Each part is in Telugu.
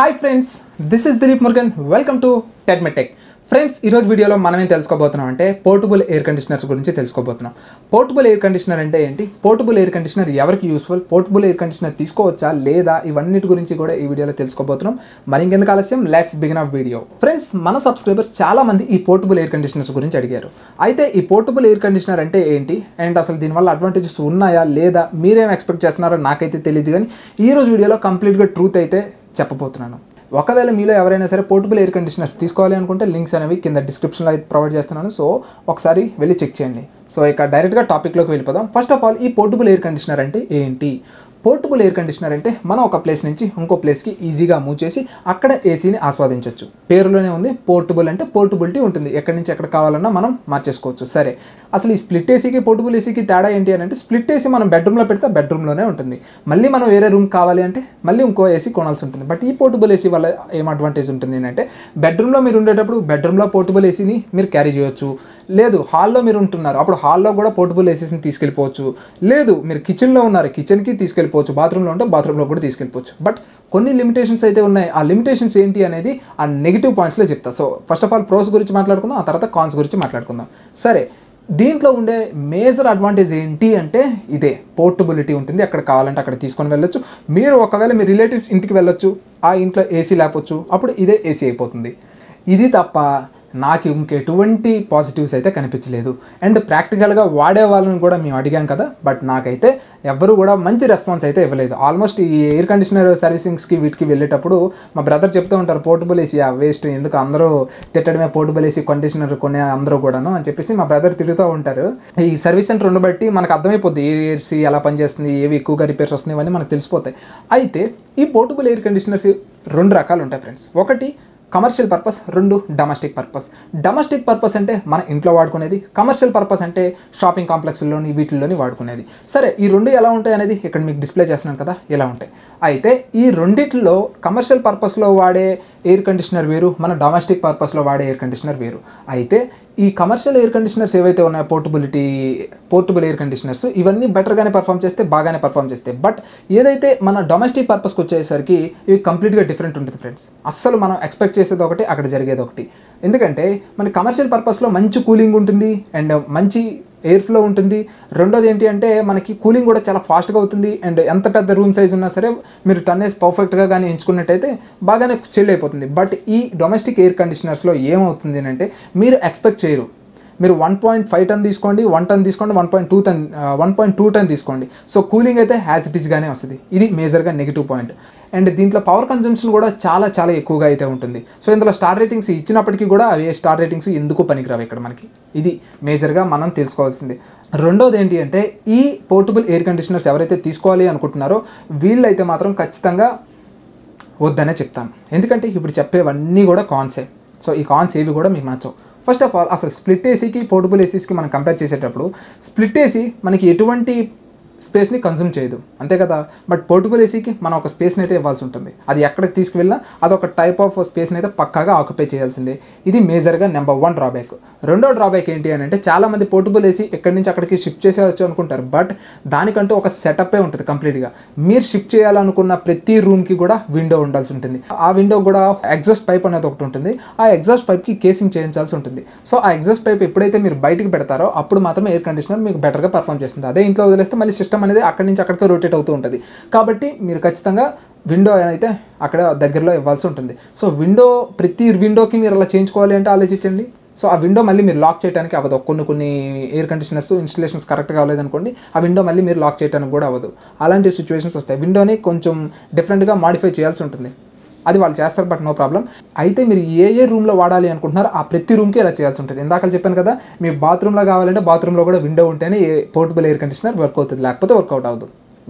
Hi friends, this is Dilip Murugan. Welcome to Techmetech. Friends, ఈరోజు వీడియోలో మనం ఏం తెలుసుకోబోతున్నాం అంటే పోర్టబుల్ ఎయిర్ కండిషనర్స్ గురించి తెలుసుకోబోతున్నాం. పోర్టబుల్ ఎయిర్ కండిషనర్ అంటే ఏంటి, పోర్టబుల్ ఎయిర్ కండిషనర్ ఎవరికి యూస్ఫుల్, పోర్టబుల్ ఎయిర్ కండిషనర్ తీసుకోవచ్చా లేదా, ఇవన్నిటి గురించి కూడా ఈ వీడియోలో తెలుసుకోబోతున్నాం. మరి ఇంకెందుకు ఆలస్యం, let's begin up video. Friends, మన సబ్స్క్రైబర్స్ చాలా మంది ఈ పోర్టబుల్ ఎయిర్ కండిషనర్స్ గురించి అడిగారు. అయితే ఈ పోర్టబుల్ ఎయిర్ కండిషనర్ అంటే ఏంటి అండ్ అసలు దీనివల్ల అడ్వాంటేజెస్ ఉన్నాయా లేదా, మీరేం ఎక్స్పెక్ట్ చేస్తున్నారో నాకైతే తెలియదు. కానీ ఈరోజు వీడియోలో కంప్లీట్గా ట్రూత్ అయితే చెప్పబోతున్నాను. ఒకవేళ మీలో ఎవరైనా సరే పోర్టబుల్ ఎయిర్ కండిషనర్స్ తీసుకోవాలి అనుకుంటే లింక్స్ అనేవి కింద డిస్క్రిప్షన్లో అయితే ప్రొవైడ్ చేస్తున్నాను. సో ఒకసారి వెళ్ళి చెక్ చేయండి. సో ఇక డైరెక్ట్గా టాపిక్లోకి వెళ్ళిపోదాం. ఫస్ట్ ఆఫ్ ఆల్, ఈ పోర్టబుల్ ఎయిర్ కండిషనర్ అంటే ఏంటి? పోర్టబుల్ ఎయిర్ కండిషనర్ అంటే మనం ఒక ప్లేస్ నుంచి ఇంకో ప్లేస్కి ఈజీగా మూవ్ చేసి అక్కడ ఏసీని ఆస్వాదించవచ్చు. పేరులోనే ఉంది, పోర్టబుల్ అంటే పోర్టబిలిటీ ఉంటుంది, ఎక్కడి నుంచి ఎక్కడ కావాలన్నా మనం మార్చేసుకోవచ్చు. సరే, అసలు ఈ స్ప్లిట్ ఏసీకి పోర్టబుల్ ఏసీకి తేడా ఏంటి అని అంటే, స్ప్లిట్ ఏసీ మనం బెడ్రూమ్లో పెడితే బెడ్రూమ్లోనే ఉంటుంది. మళ్ళీ మనం వేరే రూమ్ కావాలి అంటే మళ్ళీ ఇంకో ఏసీ కొనాల్సి ఉంటుంది. బట్ ఈ పోర్టబుల్ ఏసీ వల్ల ఏం అడ్వాంటేజ్ ఉంటుంది అంటే, బెడ్రూమ్లో మీరు ఉండేటప్పుడు బెడ్రూమ్లో పోర్టబుల్ ఏసీని మీరు క్యారీ చేయవచ్చు. లేదు, హాల్లో మీరు ఉంటున్నారు, అప్పుడు హాల్లో కూడా పోర్టబుల్ ఏసీస్ని తీసుకెళ్ళిపోవచ్చు. లేదు, మీరు కిచెన్లో ఉన్నారు, కిచెన్కి తీసుకెళ్ళిపోవచ్చు. బాత్రూంలో ఉంటే బాత్రూంలో కూడా తీసుకెళ్ళిపోవచ్చు. బట్ కొన్ని లిమిటేషన్స్ అయితే ఉన్నాయి. ఆ లిమిటేషన్స్ ఏంటి అనేది ఆ నెగిటివ్ పాయింట్స్లో చెప్తా. So first of all pros గురించి మాట్లాడుకుందాం, ఆ తర్వాత కాన్స్ గురించి మాట్లాడుకుందాం. సరే, దీంట్లో ఉండే మేజర్ అడ్వాంటేజ్ ఏంటి అంటే ఇదే, పోర్టబిలిటీ ఉంటుంది. ఎక్కడ కావాలంటే అక్కడ తీసుకొని వెళ్ళొచ్చు. మీరు ఒకవేళ మీ రిలేటివ్స్ ఇంటికి వెళ్ళొచ్చు, ఆ ఇంట్లో ఏసీ లేకపోవచ్చు, అప్పుడు ఇదే ఏసీ అయిపోతుంది. ఇది తప్ప నాకు ఇంకెటువంటి పాజిటివ్స్ అయితే కనిపించలేదు. అండ్ ప్రాక్టికల్గా వాడే వాళ్ళని కూడా మేము అడిగాం కదా, బట్ నాకైతే ఎవ్వరు కూడా మంచి రెస్పాన్స్ అయితే ఇవ్వలేదు. ఆల్మోస్ట్ ఈ ఎయిర్ కండిషనర్ సర్వీసింగ్స్కి వీటికి వెళ్ళేటప్పుడు మా బ్రదర్ చెప్తూ ఉంటారు, పోర్టబుల్ ఏసీ వేస్ట్, ఎందుకు అందరూ తిట్టడమే, పోర్టబుల్ ఏసీ కండిషనర్ కొనే అందరూ కూడాను అని చెప్పేసి మా బ్రదర్ తిరుగుతూ ఉంటారు. ఈ సర్వీస్ సెంటర్ ఉన్న బట్టి మనకు అర్థమైపోద్ది ఏ ఏసీ ఎలా పనిచేస్తుంది, ఏవి ఎక్కువగా రిపేర్స్ వస్తున్నాయి, ఇవన్నీ మనకు తెలిసిపోతాయి. అయితే ఈ పోర్టబుల్ ఎయిర్ కండిషనర్స్ రెండు రకాలు ఉంటాయి ఫ్రెండ్స్. ఒకటి కమర్షియల్ పర్పస్, రెండు డొమెస్టిక్ పర్పస్. డొమెస్టిక్ పర్పస్ అంటే మన ఇంట్లో వాడుకునేది, కమర్షియల్ పర్పస్ అంటే షాపింగ్ కాంప్లెక్స్లోని వీటిల్లోని వాడుకునేది. సరే, ఈ రెండు ఎలా ఉంటాయి అనేది ఇక్కడ మీకు డిస్ప్లే చేస్తున్నాను కదా, ఎలా ఉంటాయి. అయితే ఈ రెండిట్లో కమర్షియల్ పర్పస్లో వాడే ఎయిర్ కండిషనర్ వేరు, మన డొమెస్టిక్ పర్పస్లో వాడే ఎయిర్ కండిషనర్ వేరు. అయితే ఈ కమర్షియల్ ఎయిర్ కండిషనర్స్ ఏవైతే ఉన్నాయో, పోర్టబుల్ ఎయిర్ కండిషనర్స్, ఇవన్నీ బెటర్గానే పర్ఫామ్ చేస్తే, బాగానే పర్ఫామ్ చేస్తాయి. బట్ ఏదైతే మన డొమెస్టిక్ పర్పస్కి వచ్చేసరికి ఇవి కంప్లీట్గా డిఫరెంట్ ఉంటుంది ఫ్రెండ్స్. అస్సలు మనం ఎక్స్పెక్ట్ చేసేది ఒకటి, అక్కడ జరిగేది ఒకటి. ఎందుకంటే మన కమర్షియల్ పర్పస్లో మంచి కూలింగ్ ఉంటుంది అండ్ మంచి ఎయిర్ ఫ్లో ఉంటుంది. రెండోది ఏంటి అంటే మనకి కూలింగ్ కూడా చాలా ఫాస్ట్గా అవుతుంది. అండ్ ఎంత పెద్ద రూమ్ సైజ్ ఉన్నా సరే మీరు టన్నేజ్ పర్ఫెక్ట్గా కానీ ఎంచుకున్నట్టయితే బాగానే చిల్ అయిపోతుంది. బట్ ఈ డొమెస్టిక్ ఎయిర్ కండిషనర్స్లో ఏమవుతుంది అంటే, మీరు ఎక్స్పెక్ట్ చేయరు. మీరు 1.5 టన్ తీసుకోండి, 1 టన్ తీసుకోండి, 1.2 టన్ తీసుకోండి, సో కూలింగ్ అయితే యాజ్ ఇట్ ఈస్గానే వస్తుంది. ఇది మేజర్గా నెగిటివ్ పాయింట్. అండ్ దీంట్లో పవర్ కన్జంప్షన్ కూడా చాలా చాలా ఎక్కువగా అయితే ఉంటుంది. సో ఇందులో స్టార్ రేటింగ్స్ ఇచ్చినప్పటికీ కూడా అవి స్టార్ రేటింగ్స్ ఎందుకు పనికిరావు ఇక్కడ మనకి. ఇది మేజర్గా మనం తెలుసుకోవాల్సింది. రెండోది ఏంటి అంటే, ఈ పోర్టబుల్ ఎయిర్ కండిషనర్స్ ఎవరైతే తీసుకోవాలి అనుకుంటున్నారో వీళ్ళైతే మాత్రం ఖచ్చితంగా వద్దనే చెప్తాను. ఎందుకంటే ఇప్పుడు చెప్పేవన్నీ కూడా కాన్సే. సో ఈ కాన్స్ ఏవి కూడా మీకు నచ్చవు. ఫస్ట్ ఆఫ్ ఆల్, అసలు స్ప్లిట్ ఏసీకి పోర్టబుల్ ఏసీస్కి మనం కంపేర్ చేసేటప్పుడు, స్ప్లిట్ ఏసీ మనకి ఎటువంటి స్పేస్ని కన్జ్యూమ్ చేయదు, అంతే కదా. బట్ పోర్టబుల్ ఏసీకి మనం ఒక స్పేస్ని అయితే ఇవ్వాల్సి ఉంటుంది. అది ఎక్కడికి తీసుకువెళ్ళినా అదొక టైప్ ఆఫ్ స్పేస్ని అయితే పక్కాగా ఆక్యుపై చేయాల్సిందే. ఇది మేజర్గా నెంబర్ 1 డ్రాబ్యాక్. రెండో డ్రాబ్యాక్ ఏంటి అని అంటే, చాలామంది పోర్టబుల్ ఏసీ ఎక్కడి నుంచి అక్కడికి షిఫ్ట్ చేసేవచ్చు అనుకుంటారు. బట్ దానికంటూ ఒక సెటప్పే ఉంటుంది కంప్లీట్గా. మీరు షిఫ్ట్ చేయాలనుకున్న ప్రతి రూమ్కి కూడా విండో ఉండాల్సి ఉంటుంది. ఆ విండో కూడా ఎగ్జాస్ట్ పైప్ అనేది ఒకటి ఉంటుంది. ఆ ఎగ్జాస్ట్ పైప్కి కేసింగ్ చేయించాల్సి ఉంటుంది. సో ఆ ఎగ్జాస్ట్ పైప్ ఎప్పుడైతే మీరు బయటికి పెడతారో అప్పుడు మాత్రమే ఎయిర్ కండిషనర్ మీకు బెటర్గా పర్ఫామ్ చేస్తుంది. అదే ఇంట్లో వదిలేస్తే మళ్ళీ సిస్టమ్ అనేది అక్కడి నుంచి అక్కడికి రొటేట్ అవుతూ ఉంటుంది. కాబట్టి మీరు ఖచ్చితంగా విండో అయితే అక్కడ దగ్గరలో ఇవ్వాల్సి ఉంటుంది. సో ప్రతి విండోకి మీరు అలా చేయించుకోవాలి అంటే ఆలోచించండి. సో ఆ విండో మళ్ళీ మీరు లాక్ చేయడానికి అవ్వదు. కొన్ని ఎయిర్ కండిషనర్స్ ఇన్స్టలేషన్స్ కరెక్ట్గా అవ్వలేదనుకోండి, ఆ విండో మళ్ళీ మీరు లాక్ చేయడానికి కూడా అవ్వదు. అలాంటి సిచ్యువేషన్స్ వస్తాయి. విండోని కొంచెం డిఫరెంట్గా మాడిఫై చేయాల్సి ఉంటుంది. అది వాళ్ళు చేస్తారు, బట్ నో ప్రాబ్లం. అయితే మీరు ఏ రూమ్లో వాడాలి అనుకుంటున్నారో ఆ ప్రతి రూమ్కి ఇలా చేయాల్సి ఉంటుంది. ఇందాక చెప్పాను కదా, మీ బాత్రూంలో కావాలంటే బాత్రూంలో కూడా విండో ఉంటేనే పోర్టబుల్ ఎయిర్ కండిషనర్ వర్క్ అవుతుంది, లేకపోతే వర్కౌట్ అవ్వదు.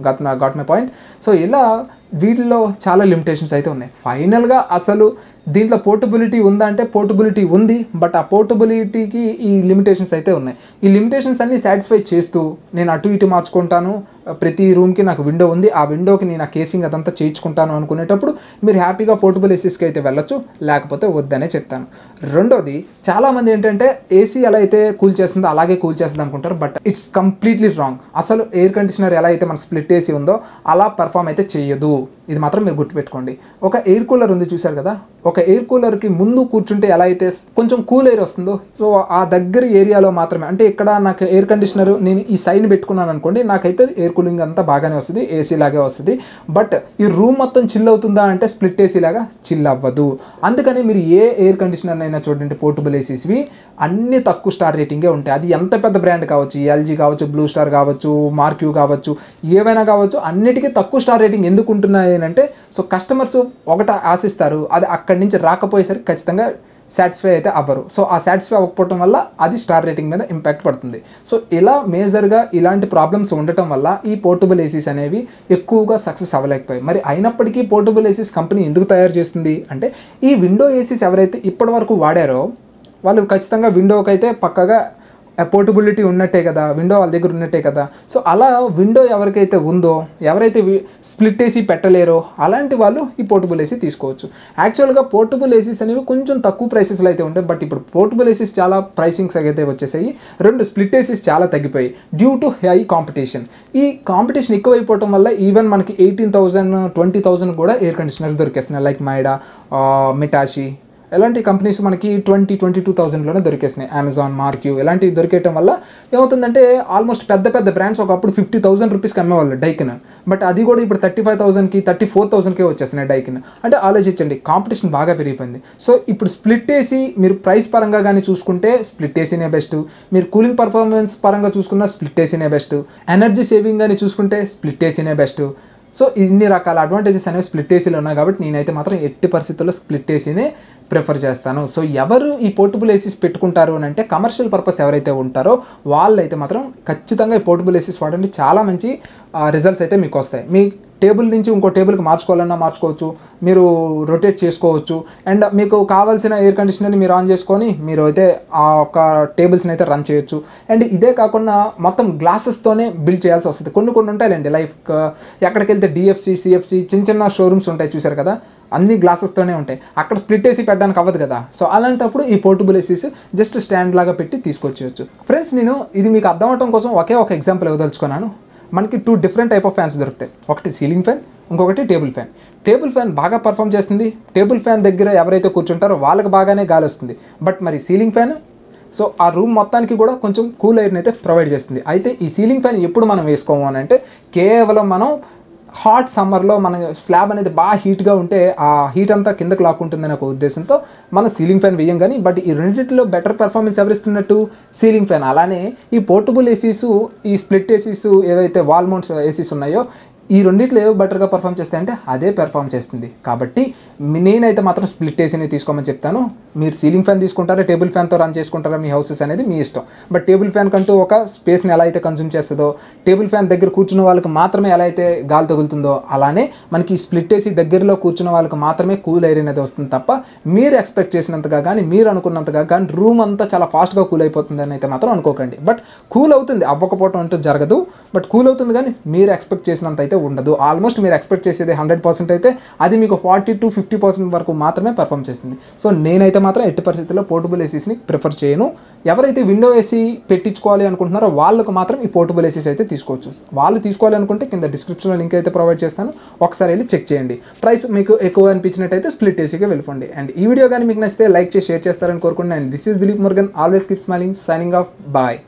Got my point. సో ఇలా వీటిలో చాలా లిమిటేషన్స్ అయితే ఉన్నాయి. ఫైనల్గా అసలు దీంట్లో పోర్టబిలిటీ ఉందా అంటే పోర్టబిలిటీ ఉంది, బట్ ఆ పోర్టబిలిటీకి ఈ లిమిటేషన్స్ అయితే ఉన్నాయి. ఈ లిమిటేషన్స్ అన్నీ సాటిస్ఫై చేస్తూ నేను అటు ఇటు మార్చుకుంటాను, ప్రతి రూమ్కి నాకు విండో ఉంది, ఆ విండోకి నేను ఆ కేసింగ్ అదంతా చేయించుకుంటాను అనుకునేటప్పుడు మీరు హ్యాపీగా పోర్టబుల్ ఏసీస్కి అయితే వెళ్ళొచ్చు, లేకపోతే వద్దనే చెప్తాను. రెండోది, చాలామంది ఏంటంటే ఏసీ ఎలా అయితే కూల్ చేస్తుందో అలాగే కూల్ చేస్తుంది అనుకుంటారు, బట్ ఇట్స్ కంప్లీట్లీ రాంగ్. అసలు ఎయిర్ కండిషనర్ ఎలా అయితే మనకు స్ప్లిట్ ఏసీ ఉందో అలా పర్ఫామ్ అయితే చేయదు. ఇది మాత్రం మీరు గుర్తుపెట్టుకోండి. ఒక ఎయిర్ కూలర్ ఉంది చూసారు కదా, ఒక ఎయిర్ కూలర్కి ముందు కూర్చుంటే ఎలా అయితే కొంచెం కూల్ ఎయిర్ వస్తుందో, సో ఆ దగ్గర ఏరియాలో మాత్రమే, అంటే ఇక్కడ నాకు ఎయిర్ కండిషనర్ నేను ఈ సైడ్ పెట్టుకున్నాను అనుకోండి, నాకైతే ఎయిర్ కూలింగ్ అంతా బాగానే వస్తుంది, ఏసీ లాగే వస్తుంది. బట్ ఈ రూమ్ మొత్తం చిల్ అవుతుందా అంటే స్ప్లిట్ ఏసీ లాగా చిల్ అవ్వదు. అందుకని మీరు ఏ ఎయిర్ కండిషనర్ అయినా చూడండి, పోర్టబుల్ ఏసీస్వి అన్ని తక్కువ స్టార్ రేటింగే ఉంటాయి. అది ఎంత పెద్ద బ్రాండ్ కావచ్చు, ఎల్జీ కావచ్చు, బ్లూ స్టార్ కావచ్చు, మార్క్యూ కావచ్చు, ఏవైనా కావచ్చు, అన్నిటికీ తక్కువ స్టార్ రేటింగ్ ఎందుకు ఉంటున్నాయి అంటే, సో కస్టమర్స్ ఒకట ఆశిస్తారు, అది అక్కడి నుంచి రాకపోయేసరికి ఖచ్చితంగా సాటిస్ఫై అయితే అవ్వరు. సో ఆ సాటిస్ఫై అవ్వకపోవడం వల్ల అది స్టార్ రేటింగ్ మీద ఇంపాక్ట్ పడుతుంది. సో ఇలా మేజర్గా ఇలాంటి ప్రాబ్లమ్స్ ఉండటం వల్ల ఈ పోర్టబుల్ ఏసీస్ అనేవి ఎక్కువగా సక్సెస్ అవ్వలేకపోయాయి. మరి అయినప్పటికీ పోర్టబుల్ ఏసీస్ కంపెనీ ఎందుకు తయారు చేస్తుంది అంటే, ఈ విండో ఏసీస్ ఎవరైతే ఇప్పటి వరకు వాడారో వాళ్ళు ఖచ్చితంగా విండోకి అయితే పక్కగా పోర్టబిలిటీ ఉన్నట్టే కదా, విండో వాళ్ళ దగ్గర ఉన్నట్టే కదా. సో అలా విండో ఎవరికైతే ఉందో, ఎవరైతే స్ప్లిట్ ఏసీ పెట్టలేరో అలాంటి వాళ్ళు ఈ పోర్టబుల్ ఏసీ తీసుకోవచ్చు. యాక్చువల్గా పోర్టబుల్ ఏసీస్ అనేవి కొంచెం తక్కువ ప్రైసెస్లో అయితే ఉంటాయి, బట్ ఇప్పుడు పోర్టబుల్ ఏసీస్ చాలా ప్రైసింగ్స్ అయితే వచ్చేసాయి. రెండు స్ప్లిట్ ఏసీస్ చాలా తగ్గిపోయాయి డ్యూ టు హై కాంపిటీషన్. ఈ కాంపిటీషన్ ఎక్కువైపోవడం వల్ల ఈవెన్ మనకి 18,000 20,000 కూడా ఎయిర్ కండిషనర్స్ దొరికేస్తున్నాయి. లైక్ మైడా, మిటాషి ఇలాంటి కంపెనీస్ మనకి 22,000లోనే దొరికేసినాయి. అమెజాన్, మార్క్యూ ఇలాంటివి దొరికేయటం వల్ల ఏమవుతుందంటే, ఆల్మోస్ట్ పెద్ద పెద్ద బ్రాండ్స్ ఒకప్పుడు 50,000 రూపీస్కి అమ్మేవాళ్ళు డైకిన్, బట్ అది కూడా ఇప్పుడు 35,000కి 34,000కే వచ్చేస్తున్నాయి డైకిన్. అంటే ఆలోచించండి, కాంపిటీషన్ బాగా పెరిగిపోయింది. సో ఇప్పుడు స్ప్లిట్ ఏసీ మీరు ప్రైస్ పరంగా కానీ చూసుకుంటే స్ప్లిట్ ఏసీనే బెస్ట్, మీరు కూలింగ్ పర్ఫార్మెన్స్ పరంగా చూసుకున్న స్ప్లిట్ ఏసీనే బెస్ట్, ఎనర్జీ సేవింగ్ అని చూసుకుంటే స్ప్లిట్ ఏసీనే బెస్ట్. సో ఇన్ని రకాల అడ్వాంటేజెస్ అనేవి స్ప్లిట్ ఏసీలో ఉన్నాయి కాబట్టి నేనైతే మాత్రం ఎట్టి పరిస్థితుల్లో స్ప్లిట్ ఏసీనే ప్రిఫర్ చేస్తాను. సో ఎవరు ఈ పోర్టబుల్ ఏసీస్ పెట్టుకుంటారు అని అంటే, కమర్షియల్ పర్పస్ ఎవరైతే ఉంటారో వాళ్ళైతే మాత్రం ఖచ్చితంగా ఈ పోర్టబుల్ ఏసీస్ వాడండి. చాలా మంచి రిజల్ట్స్ అయితే మీకు వస్తాయి. మీ టేబుల్ నుంచి ఇంకో టేబుల్కి మార్చుకోవాలన్నా మార్చుకోవచ్చు, మీరు రొటేట్ చేసుకోవచ్చు, అండ్ మీకు కావాల్సిన ఎయిర్ కండిషనర్ని మీరు ఆన్ చేసుకొని మీరు అయితే ఆ ఒక టేబుల్స్ని అయితే రన్ చేయొచ్చు. అండ్ ఇదే కాకుండా మొత్తం గ్లాసెస్తోనే బిల్డ్ చేయాల్సి వస్తుంది. కొన్ని ఉంటాయండి, లైక్ ఎక్కడికి వెళ్తే డిఎఫ్సి, సిఎఫ్సి చిన్న చిన్న షోరూమ్స్ ఉంటాయి చూసారు కదా, అన్ని గ్లాసెస్తోనే ఉంటాయి, అక్కడ స్ప్లిట్ ఏసీ పెట్టడానికి అవ్వదు కదా. సో అలాంటప్పుడు ఈ పోర్టబుల్ ఏసీస్ జస్ట్ స్టాండ్ లాగా పెట్టి తీసుకొచ్చేయచ్చు. ఫ్రెండ్స్, నేను ఇది మీకు అర్థం అవడం కోసం ఒకే ఒక ఎగ్జాంపుల్ ఇవ్వదలుచుకున్నాను. మనకి 2 డిఫరెంట్ టైప్ ఆఫ్ ఫ్యాన్స్ దొరుకుతాయి. ఒకటి సీలింగ్ ఫ్యాన్, ఇంకొకటి టేబుల్ ఫ్యాన్. టేబుల్ ఫ్యాన్ బాగా పర్ఫామ్ చేస్తుంది, టేబుల్ ఫ్యాన్ దగ్గర ఎవరైతే కూర్చుంటారో వాళ్ళకి బాగానే గాలి వస్తుంది. బట్ మరి సీలింగ్ ఫ్యాన్, సో ఆ రూమ్ మొత్తానికి కూడా కొంచెం కూల్ ఎయిర్ని అయితే ప్రొవైడ్ చేస్తుంది. అయితే ఈ సీలింగ్ ఫ్యాన్ ఎప్పుడు మనం వేసుకోము అని అంటే, కేవలం మనం హాట్ సమ్మర్లో మన స్లాబ్ అనేది బాగా హీట్గా ఉంటే ఆ హీట్ అంతా కిందకు లాక్కుంటుందనే ఒక ఉద్దేశంతో మనం సీలింగ్ ఫ్యాన్ వేయం. కానీ బట్ ఈ రెండింటిలో బెటర్ పెర్ఫార్మెన్స్ ఎవరిస్తున్నట్టు సీలింగ్ ఫ్యాన్. అలానే ఈ పోర్టబుల్ ఏసీస్, ఈ స్ప్లిట్ ఏసీస్ ఏవైతే వాల్ మౌంట్స్ ఏసీస్ ఉన్నాయో ఈ రెండిట్లో ఏవో బెటర్గా పర్ఫామ్ చేస్తాయంటే అదే పెర్ఫామ్ చేస్తుంది. కాబట్టి నేనైతే మాత్రం స్ప్లిట్ ఏసీని తీసుకోమని చెప్తాను. మీరు సీలింగ్ ఫ్యాన్ తీసుకుంటారా, టేబుల్ ఫ్యాన్తో రన్ చేసుకుంటారా, మీ హౌసెస్ అనేది మీ ఇష్టం. బట్ టేబుల్ ఫ్యాన్ కంటూ ఒక స్పేస్ని ఎలా అయితే కన్జ్యూమ్ చేస్తుందో, టేబుల్ ఫ్యాన్ దగ్గర కూర్చున్న వాళ్ళకి మాత్రమే ఎలా అయితే గాలి తగులుతుందో, అలానే మనకి స్ప్లిట్ ఏసీ దగ్గరలో కూర్చున్న వాళ్ళకి మాత్రమే కూల్ ఎయిర్ అనేది వస్తుంది తప్ప మీరు ఎక్స్పెక్ట్ చేసినంతగా కానీ మీరు అనుకున్నంతగా కానీ రూమ్ అంతా చాలా ఫాస్ట్గా కూల్ అయిపోతుంది అని అయితే మాత్రం అనుకోకండి. బట్ కూల్ అవుతుంది, అవ్వకపోవడం అంటూ జరగదు, బట్ కూల్ అవుతుంది కానీ మీరు ఎక్స్పెక్ట్ చేసినంత అయితే ఉండదు. ఆల్మోస్ట్ మీరు ఎక్స్పెక్ట్ చేసేది 100% అయితే అది మీకు 40 to 50% వరకు మాత్రమే పర్ఫామ్ చేస్తుంది. సో నేనైతే మాత్రం ఎట్టి పరిస్థితుల్లో పోర్టబుల్ ఏసీస్ని ప్రిఫర్ చేయను. ఎవరైతే విండో ఏసీ పెట్టించుకోవాలి అనుకుంటున్నారో వాళ్ళకు మాత్రం ఈ పోర్టబుల్ ఏసీస్ అయితే తీసుకోవచ్చు. వాళ్ళు తీసుకోవాలి అనుకుంటే కింద డిస్క్రిప్షన్లో లింక్ అయితే ప్రొవైడ్ చేస్తాను, ఒకసారి వెళ్ళి చెక్ చేయండి. ప్రైస్ మీకు ఎక్కువ అనిపించినట్టయితే స్ప్లిట్ ఏసీకి వెళ్ళిపోండి. అండ్ ఈ వీడియో కానీ మీకు నచ్చితే లైక్ చేసి షేర్ చేస్తారని కోరుకుంటున్నాను. And this is Dilip Murugan, always keep smiling, signing off, bye.